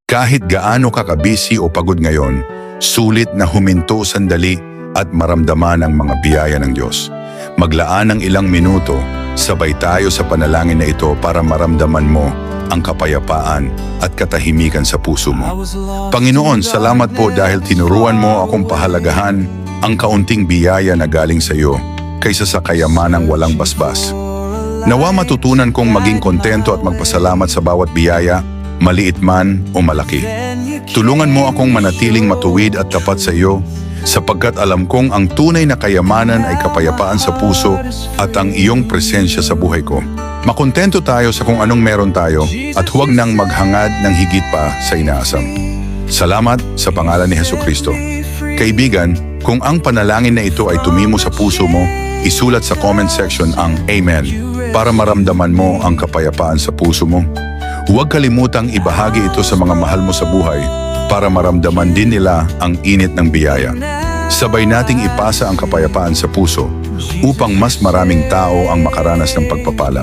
Kahit gaano ka kabisi o pagod ngayon, sulit na huminto sandali at maramdaman ang mga biyaya ng Diyos. Maglaan ng ilang minuto, sabay tayo sa panalangin na ito para maramdaman mo ang kapayapaan at katahimikan sa puso mo. Panginoon, salamat po dahil tinuruan mo akong pahalagahan ang kaunting biyaya na galing sa iyo kaysa sa kayamanang walang basbas. Nawa matutunan kong maging kontento at magpasalamat sa bawat biyaya, maliit man o malaki. Tulungan mo akong manatiling matuwid at tapat sa iyo, sapagkat alam kong ang tunay na kayamanan ay kapayapaan sa puso at ang iyong presensya sa buhay ko. Makontento tayo sa kung anong meron tayo at huwag nang maghangad ng higit pa sa inaasam. Salamat sa pangalan ni Hesukristo. Kaibigan, kung ang panalangin na ito ay tumimo sa puso mo, isulat sa comment section ang Amen para maramdaman mo ang kapayapaan sa puso mo. Huwag kalimutang ibahagi ito sa mga mahal mo sa buhay para maramdaman din nila ang init ng biyaya. Sabay nating ipasa ang kapayapaan sa puso upang mas maraming tao ang makaranas ng pagpapala.